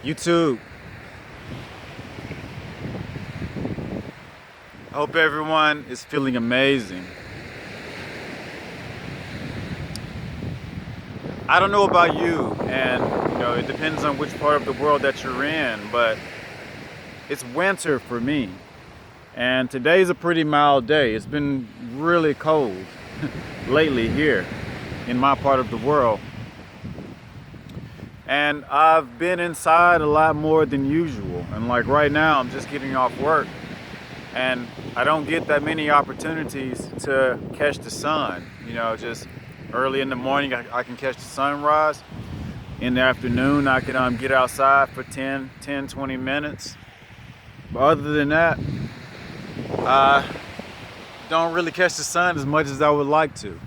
YouTube. I hope everyone is feeling amazing. I don't know about you, and it depends on which part of the world that you're in, but it's winter for me. And today's a pretty mild day. It's been really cold lately here in my part of the world. And I've been inside a lot more than usual. And like right now, I'm just getting off work. And I don't get that many opportunities to catch the sun. Just early in the morning, I can catch the sunrise. In the afternoon, I can get outside for 10, 20 minutes. But other than that, I don't really catch the sun as much as I would like to.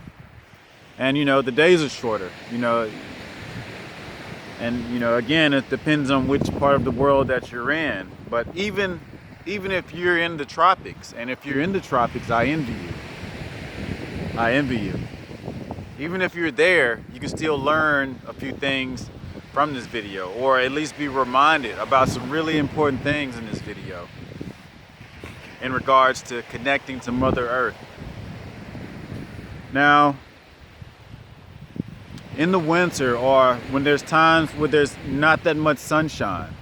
And the days are shorter, and again, it depends on which part of the world that you're in. But even if you're in the tropics, and if you're in the tropics, I envy you. Even if you're there, you can still learn a few things from this video, or at least be reminded about some really important things in this video in regards to connecting to Mother Earth. Now, in the winter, or when there's times where there's not that much sunshine,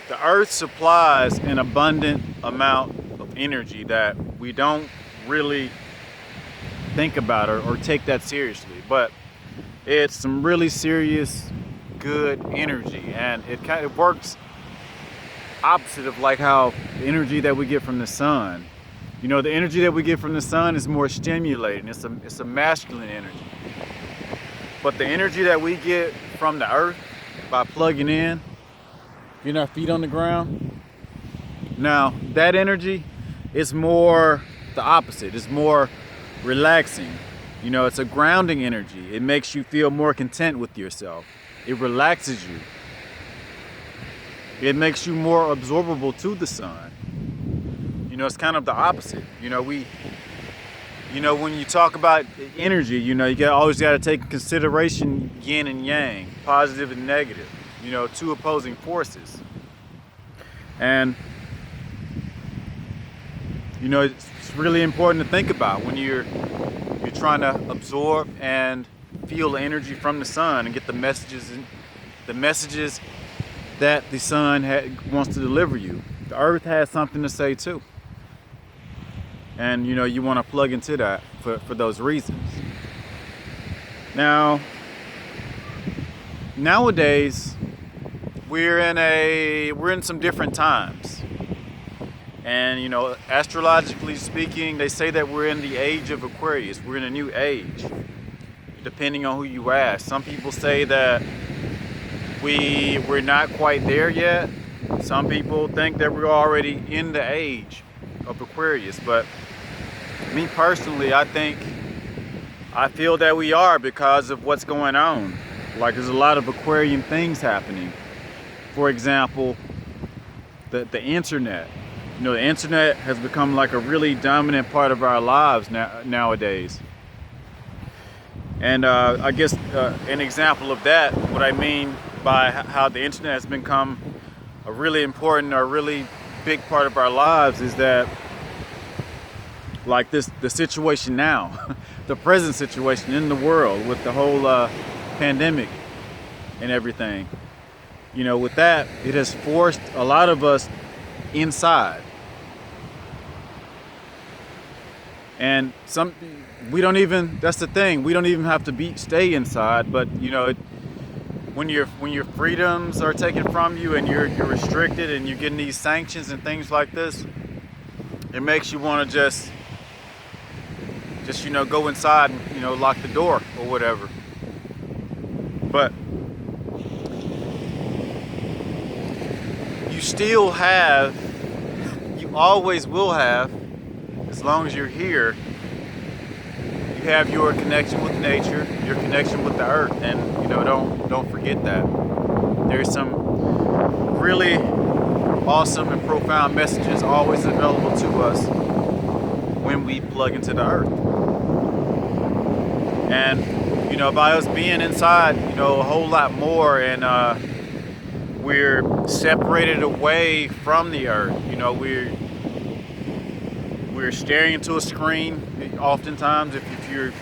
the earth supplies an abundant amount of energy that we don't really think about or take that seriously, but it's some really serious good energy, and it kind of works opposite of like how the energy that we get from the sun. The energy that we get from the sun is more stimulating. It's a masculine energy. But the energy that we get from the earth by plugging in, getting our feet on the ground, now that energy is more the opposite. It's more relaxing. It's a grounding energy. It makes you feel more content with yourself. It relaxes you. It makes you more absorbable to the sun. It's kind of the opposite. When you talk about energy, you always got to take in consideration yin and yang, positive and negative, two opposing forces. And, it's really important to think about when you're trying to absorb and feel the energy from the sun and get the messages that the sun wants to deliver you. The earth has something to say too. And you want to plug into that for those reasons. Now, nowadays, we're in some different times. And astrologically speaking, they say that we're in the age of Aquarius. We're in a new age, depending on who you ask. Some people say that we're not quite there yet. Some people think that we're already in the age of Aquarius, but me personally, I feel that we are because of what's going on. Like, there's a lot of Aquarian things happening. For example, the internet. The internet has become like a really dominant part of our lives nowadays. And I guess an example of that, what I mean by how the internet has become a really important or really big part of our lives, is that like the situation now, the present situation in the world with the whole pandemic and everything. With that, it has forced a lot of us inside. And that's the thing, we don't even have to stay inside, but when your freedoms are taken from you and you're restricted and you're getting these sanctions and things like this, it makes you want to just go inside and lock the door or whatever. But you always will have, as long as you're here, you have your connection with nature, your connection with the earth, and don't forget that. There's some really awesome and profound messages always available to us when we plug into the earth. And you know, by us being inside, you know, a whole lot more, and we're separated away from the earth. You know, we're staring into a screen. Oftentimes, if you're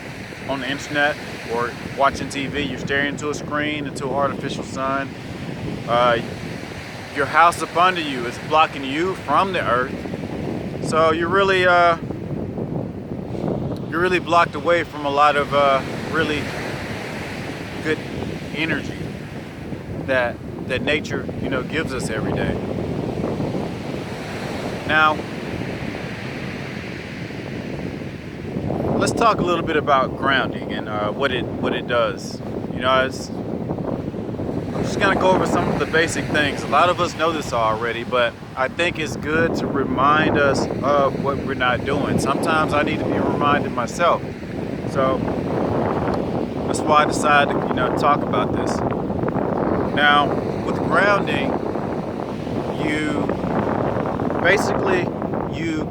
on the internet or watching TV, you're staring into a screen, into an artificial sun. Your house up under you is blocking you from the earth, so you're really blocked away from a lot of really good energy that nature, you know, gives us every day. Now, let's talk a little bit about grounding and what it does. You know, I'm just gonna go over some of the basic things. A lot of us know this already, but I think it's good to remind us of what we're not doing. Sometimes I need to be reminded myself. So that's why I decided to, you know, talk about this. Now, with grounding, you basically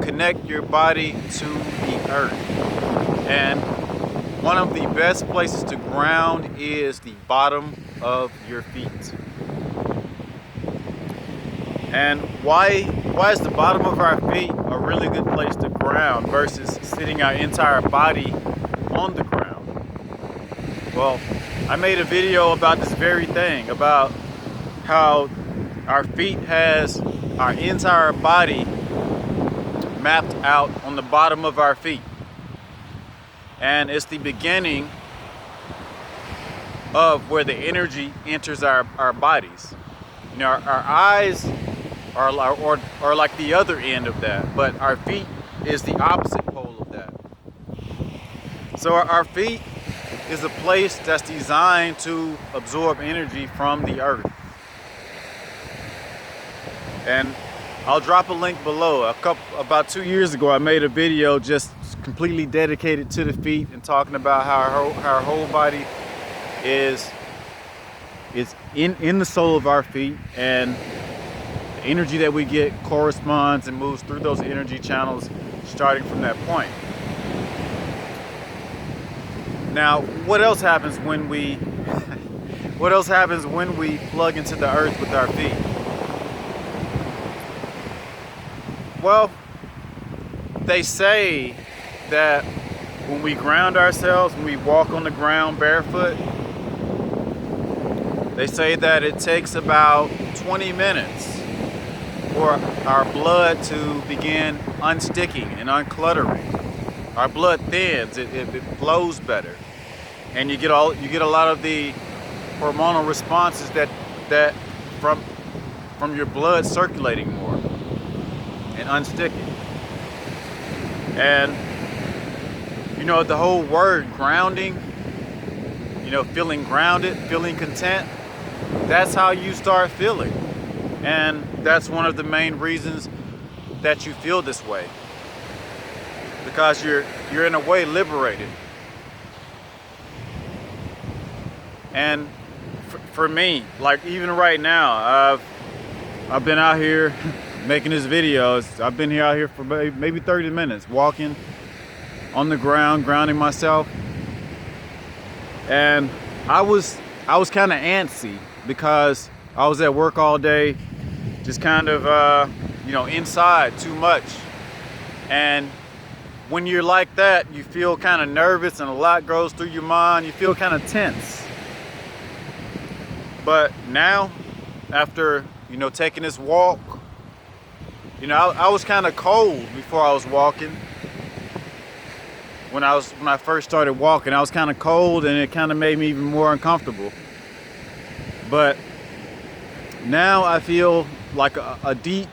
connect your body to the earth. And one of the best places to ground is the bottom of your feet. And why is the bottom of our feet a really good place to ground versus sitting our entire body on the ground? Well, I made a video about this very thing, about how our feet has our entire body mapped out on the bottom of our feet. And it's the beginning of where the energy enters our bodies. You know, our eyes are like the other end of that, but our feet is the opposite pole of that. So our feet is a place that's designed to absorb energy from the earth. And I'll drop a link below. About 2 years ago, I made a video just completely dedicated to the feet and talking about how our whole body is in the sole of our feet, and the energy that we get corresponds and moves through those energy channels starting from that point. Now, what else happens when we plug into the earth with our feet? Well, they say that when we ground ourselves, when we walk on the ground barefoot, they say that it takes about 20 minutes for our blood to begin unsticking and uncluttering. Our blood thins, it flows better, and you get a lot of the hormonal responses that from your blood circulating more and unsticking. And you know, the whole word grounding, you know, feeling grounded, feeling content, that's how you start feeling. And that's one of the main reasons that you feel this way, because you're in a way liberated. And for me, like even right now, I've been out here making this video. I've been out here for maybe 30 minutes walking on the ground, grounding myself. And I was kind of antsy because I was at work all day, just kind of you know, inside too much. And when you're like that, you feel kind of nervous and a lot goes through your mind. You feel kind of tense. But now, after, you know, taking this walk, you know, I was kind of cold before I was walking. When I first started walking, I was kind of cold, and it kind of made me even more uncomfortable. But now I feel like a deep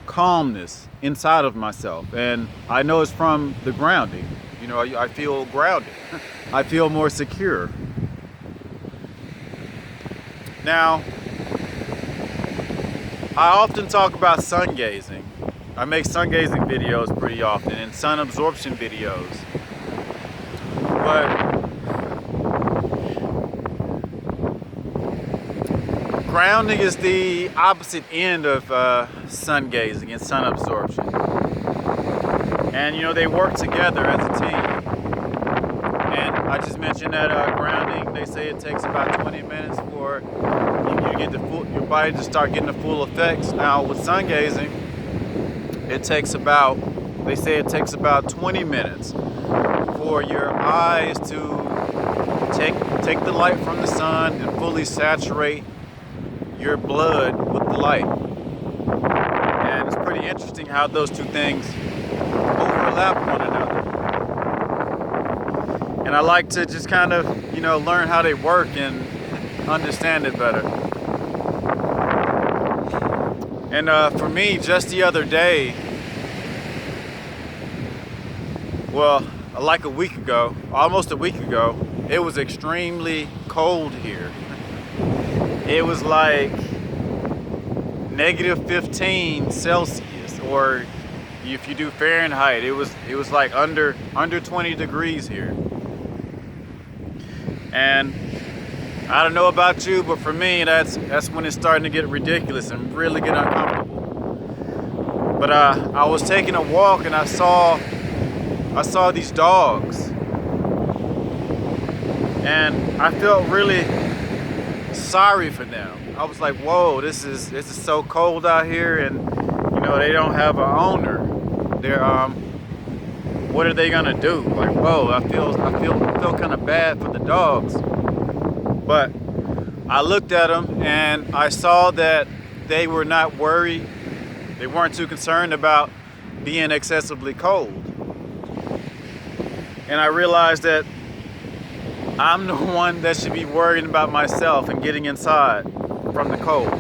calmness inside of myself, and I know it's from the grounding. You know, I feel grounded. I feel more secure. Now, I often talk about sun gazing. I make sun gazing videos pretty often, and sun absorption videos. But grounding is the opposite end of sun gazing and sun absorption. And you know, they work together as a team. And I just mentioned that grounding, they say it takes about 20 minutes for you get your body to start getting the full effects. Now with sun gazing, they say it takes about 20 minutes for your eyes to take the light from the sun and fully saturate your blood with the light. And it's pretty interesting how those two things overlap one another. And I like to just kind of, learn how they work and understand it better. And for me, just the other day, well, like almost a week ago, it was extremely cold here. It was like -15 Celsius, or if you do Fahrenheit, it was like under 20 degrees here. And I don't know about you, but for me, that's when it's starting to get ridiculous and really get uncomfortable. But I was taking a walk and I saw these dogs, and I felt really sorry for them. I was like, whoa, this is so cold out here, and they don't have an owner. They're what are they gonna do? Like, whoa, I feel kind of bad for the dogs. But I looked at them and I saw that they were not worried. They weren't too concerned about being excessively cold. And I realized that I'm the one that should be worrying about myself and getting inside from the cold,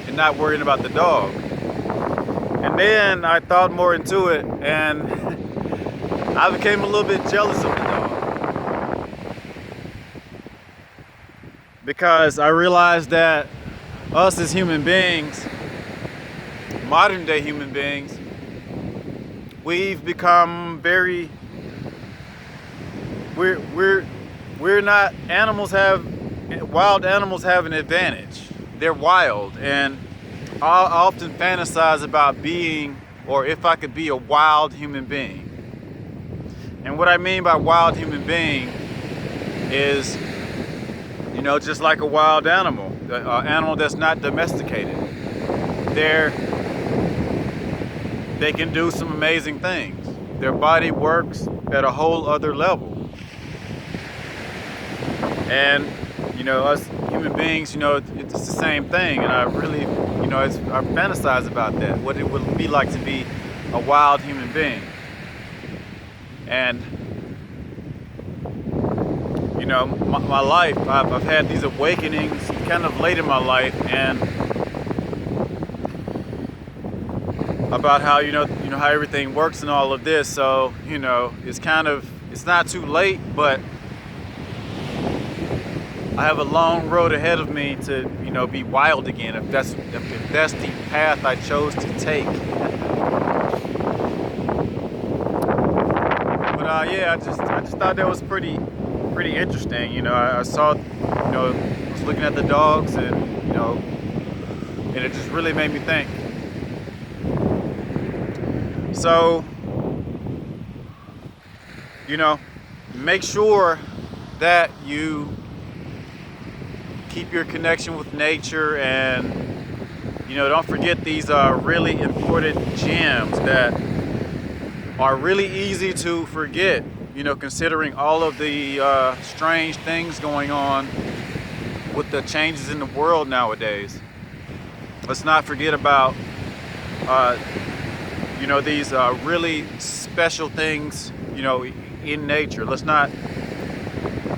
and not worrying about the dog. And then I thought more into it, and I became a little bit jealous of the dog, because I realized that us as human beings, modern day human beings, we've become very, we're not, wild animals have an advantage. They're wild, and I often fantasize about being, or if I could be, a wild human being. And what I mean by wild human being is, just like a wild animal, an animal that's not domesticated. They can do some amazing things. Their body works at a whole other level. And us human beings, it's the same thing. And I really, I fantasize about that, what it would be like to be a wild human being. And my life, I've had these awakenings kind of late in my life, and about how how everything works and all of this. So it's not too late, but I have a long road ahead of me to be wild again, if that's the path I chose to take. But yeah, I just thought that was pretty interesting. I saw, I was looking at the dogs, and and it just really made me think. So make sure that you keep your connection with nature, and don't forget these really important gems that are really easy to forget, considering all of the strange things going on with the changes in the world nowadays. Let's not forget about these really special things in nature. Let's not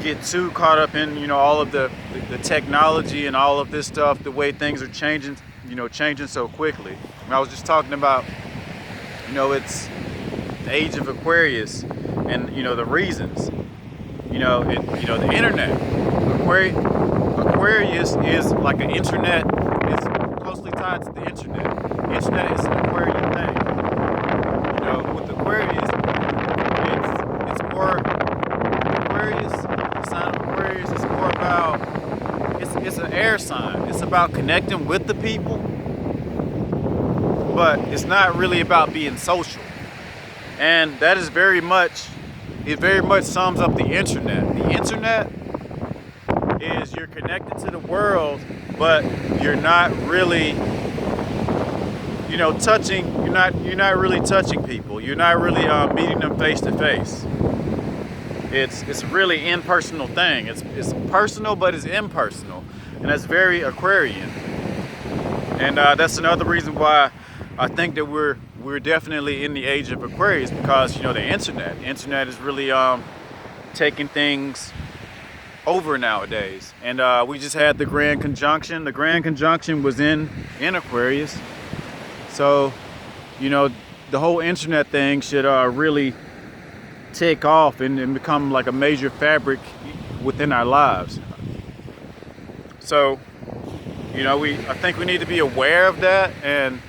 get too caught up in all of the technology and all of this stuff, the way things are changing so quickly. I was just talking about it's the age of Aquarius, and the reasons. The internet. Aquarius is like an internet. It's closely tied to the internet. The internet is an Aquarian thing. With Aquarius, it's more Aquarius. The sign of Aquarius is more about. It's an air sign. It's about connecting with the people, but it's not really about being social. And that is very much it very much sums up the internet. The internet is you're connected to the world, but you're not really, you know, touching. You're not really touching people. You're not really meeting them face to face. It's a really impersonal thing. It's personal, but it's impersonal, and that's very Aquarian. And that's another reason why I think that we're definitely in the age of Aquarius, because, you know, the internet is really taking things over nowadays. And we just had the Grand Conjunction. The Grand Conjunction was in Aquarius, so, you know, the whole internet thing should really take off and become like a major fabric within our lives. So, you know, I think we need to be aware of that, and,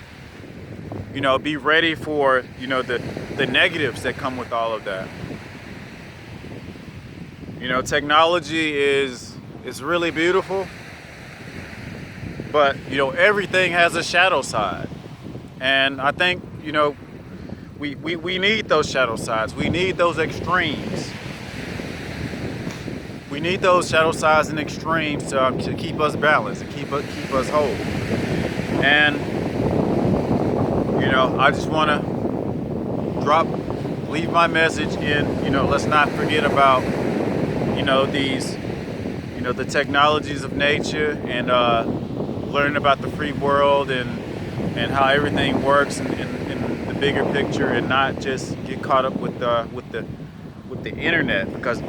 you know, be ready for, you know, the negatives that come with all of that. You know, technology is really beautiful, but, you know, everything has a shadow side. And I think, you know, we need those shadow sides. We need those extremes. We need those shadow sides and extremes to keep us balanced and keep us whole. And, you know, I just want to leave my message in, you know, let's not forget about, you know, the technologies of nature, and learn about the free world and how everything works in the bigger picture, and not just get caught up with the internet, because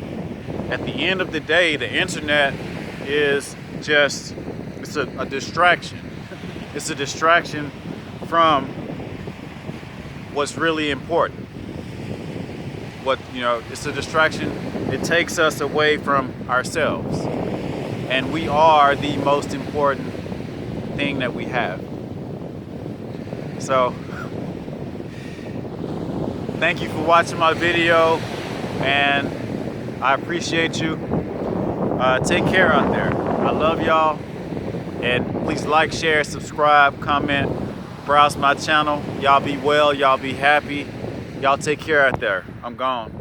at the end of the day, the internet is just, it's a distraction. It's a distraction from what's really important. It's a distraction. It takes us away from ourselves. And we are the most important thing that we have. So, thank you for watching my video, and I appreciate you. Take care out there. I love y'all. And please like, share, subscribe, comment, browse my channel. Y'all be well. Y'all be happy. Y'all take care out there. I'm gone.